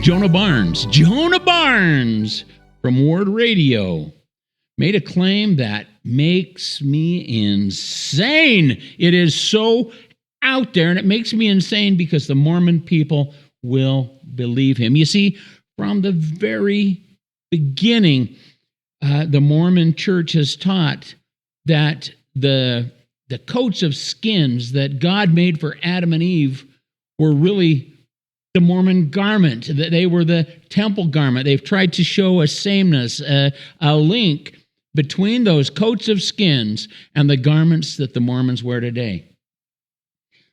Jonah Barnes from Ward Radio made a claim that makes me insane. It is so out there, and it makes me insane because the Mormon people will believe him. You see, from the very beginning, the Mormon church has taught that the coats of skins that God made for Adam and Eve were really the Mormon garment, that they were the temple garment. They've tried to show a sameness, a link between those coats of skins and the garments that the Mormons wear today.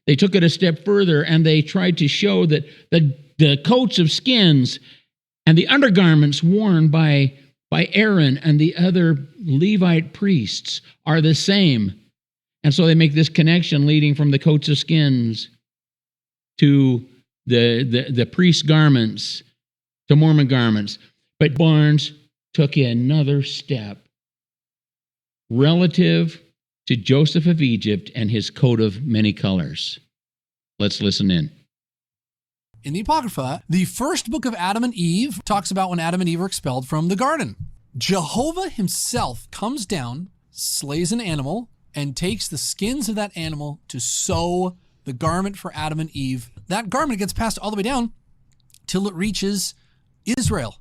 They took it a step further and they tried to show that the coats of skins and the undergarments worn by Aaron and the other Levite priests are the same. And so they make this connection leading from the coats of skins to the priest garments, to Mormon garments. But Barnes took another step relative to Joseph of Egypt and his coat of many colors. Let's listen in. In the Apocrypha, the first book of Adam and Eve talks about when Adam and Eve are expelled from the garden. Jehovah himself comes down, slays an animal, and takes the skins of that animal to sew the garment for Adam and Eve. That garment gets passed all the way down till it reaches Israel.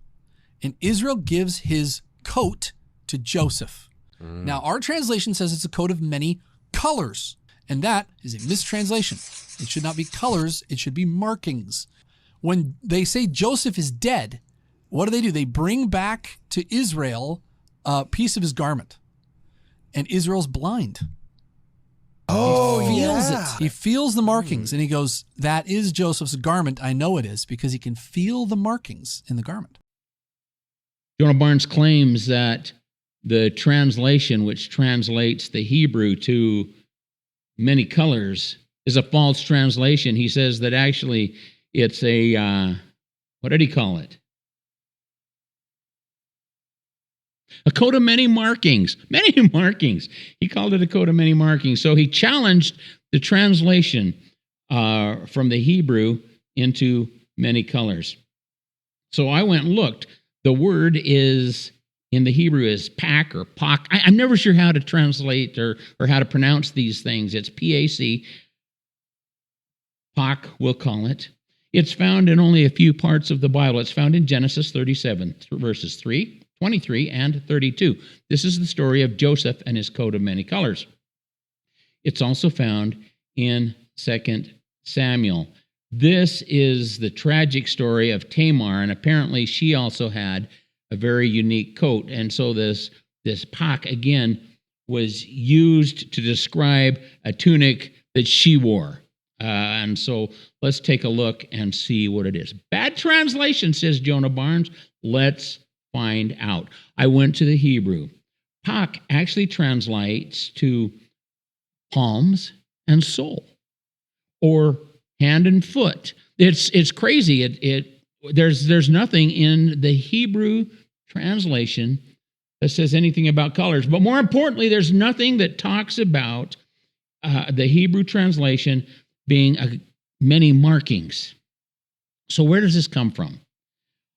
And Israel gives his coat to Joseph. Now, our translation says it's a coat of many colors, and that is a mistranslation. It should not be colors, it should be markings. When they say Joseph is dead, what do? They bring back to Israel a piece of his garment, and Israel's blind. Oh, he feels yeah. it. He feels the markings, and he goes, that is Joseph's garment. I know it is, because he can feel the markings in the garment. Jonah Barnes claims that the translation, which translates the Hebrew to many colors, is a false translation. He says that actually it's a, what did he call it? A coat of many markings. Many markings. He called it a coat of many markings. So he challenged the translation from the Hebrew into many colors. So I went and looked. The word is, in the Hebrew, is pak or pak. I'm never sure how to translate or how to pronounce these things. It's P-A-C. Pak, we'll call it. It's found in only a few parts of the Bible. It's found in Genesis 37, verses 3, 23, and 32. This is the story of Joseph and his coat of many colors. It's also found in 2 Samuel. This is the tragic story of Tamar, and apparently she also had a very unique coat. And so this pak, again, was used to describe a tunic that she wore. And so let's take a look and see what it is. Bad translation, says Jonah Barnes. Let's find out. I went to the Hebrew. Pak actually translates to palms and sole, or hand and foot. It's crazy. There's nothing in the Hebrew translation that says anything about colors. But more importantly, there's nothing that talks about the Hebrew translation being many markings. So where does this come from?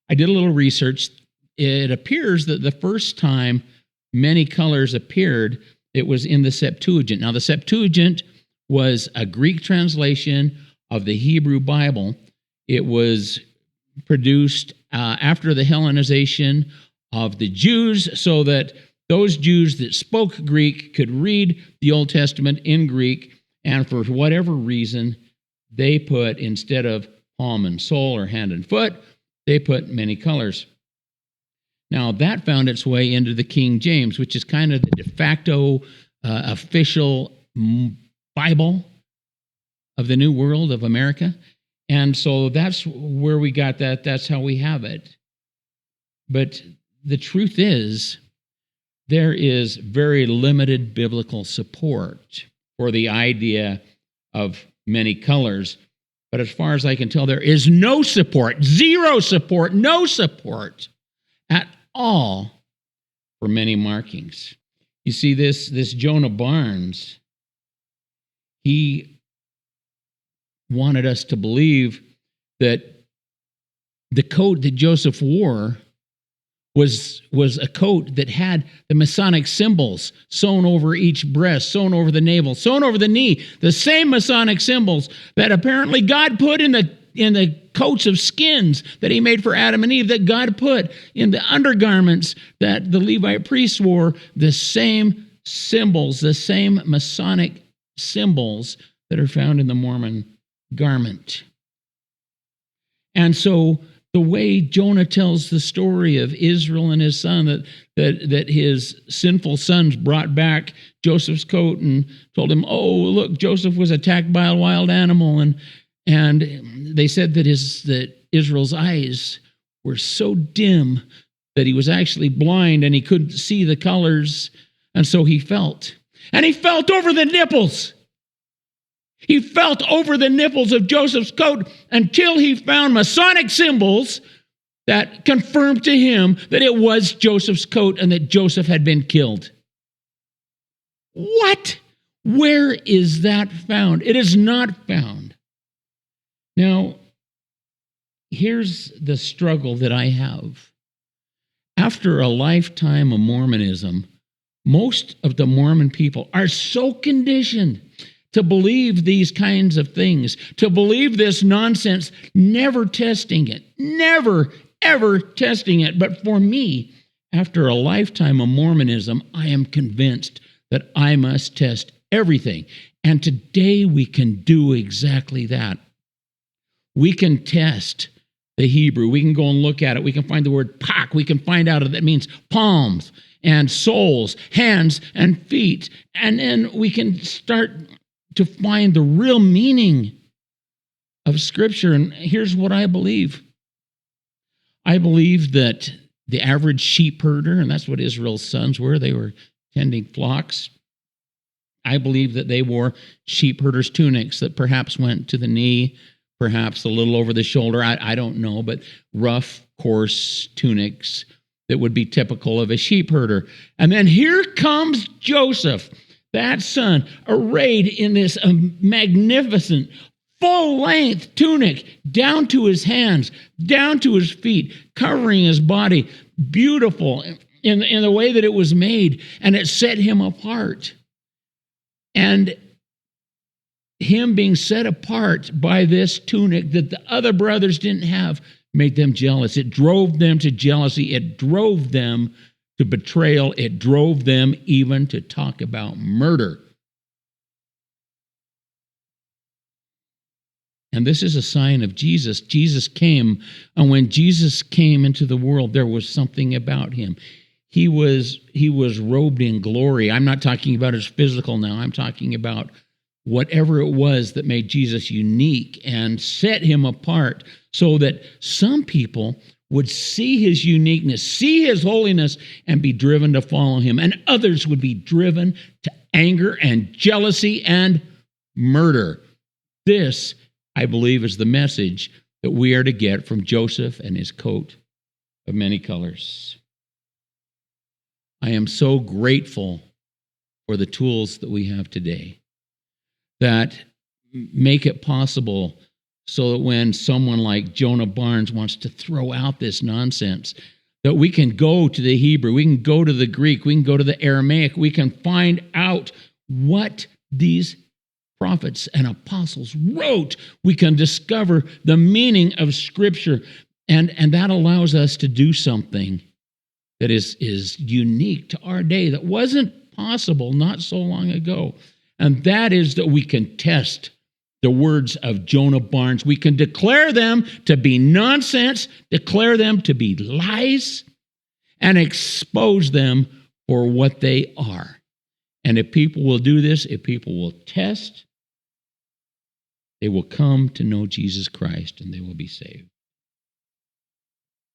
I did a little research. It appears that the first time many colors appeared, it was in the Septuagint. Now, the Septuagint was a Greek translation of the Hebrew Bible. It was produced after the Hellenization of the Jews, so that those Jews that spoke Greek could read the Old Testament in Greek, and for whatever reason, they put, instead of palm and sole or hand and foot, they put many colors. Now, that found its way into the King James, which is kind of the de facto official Bible of the New World of America. And so that's where we got that. That's how we have it. But the truth is, there is very limited biblical support for the idea of many colors. But as far as I can tell, there is no support, zero support, no support at all for many markings. You see, this Jonah Barnes, he wanted us to believe that the coat that Joseph wore was a coat that had the Masonic symbols sewn over each breast, sewn over the navel, sewn over the knee, the same Masonic symbols that apparently God put in the coats of skins that he made for Adam and Eve, that God put in the undergarments that the Levite priests wore, the same symbols, the same Masonic symbols that are found in the Mormon garment. And so the way Jonah tells the story of Israel and his son, that his sinful sons brought back Joseph's coat and told him, oh, look, Joseph was attacked by a wild animal. And they said that Israel's eyes were so dim that he was actually blind and he couldn't see the colors. And so he felt. And he felt over the nipples. He felt over the nipples of Joseph's coat until he found Masonic symbols that confirmed to him that it was Joseph's coat and that Joseph had been killed. What? Where is that found? It is not found. Now, here's the struggle that I have. After a lifetime of Mormonism, most of the Mormon people are so conditioned to believe these kinds of things, to believe this nonsense, never testing it, never, ever testing it. But for me, after a lifetime of Mormonism, I am convinced that I must test everything. And today we can do exactly that. We can test the Hebrew. We can go and look at it. We can find the word pak. We can find out that means palms and soles, hands and feet. And then we can start to find the real meaning of Scripture. And here's what I believe. I believe that the average sheep herder, and that's what Israel's sons were, they were tending flocks. I believe that they wore sheep herders' tunics that perhaps went to the knee, perhaps a little over the shoulder. I don't know, but rough, coarse tunics that would be typical of a sheep herder. And then here comes Joseph, that son, arrayed in this magnificent, full-length tunic down to his hands, down to his feet, covering his body, beautiful in the way that it was made, and it set him apart. And him being set apart by this tunic that the other brothers didn't have made them jealous. It drove them to jealousy. It drove them to betrayal. It drove them even to talk about murder. And this is a sign of Jesus. Jesus came, and when Jesus came into the world, there was something about him. He was robed in glory. I'm not talking about his physical now. I'm talking about whatever it was that made Jesus unique and set him apart so that some people would see his uniqueness, see his holiness, and be driven to follow him. And others would be driven to anger and jealousy and murder. This, I believe, is the message that we are to get from Joseph and his coat of many colors. I am so grateful for the tools that we have today that make it possible so that when someone like Jonah Barnes wants to throw out this nonsense, that we can go to the Hebrew, we can go to the Greek, we can go to the Aramaic, we can find out what these prophets and apostles wrote. We can discover the meaning of Scripture, and that allows us to do something that is unique to our day that wasn't possible not so long ago. And that is that we can test the words of Jonah Barnes. We can declare them to be nonsense, declare them to be lies, and expose them for what they are. And if people will do this, if people will test, they will come to know Jesus Christ and they will be saved.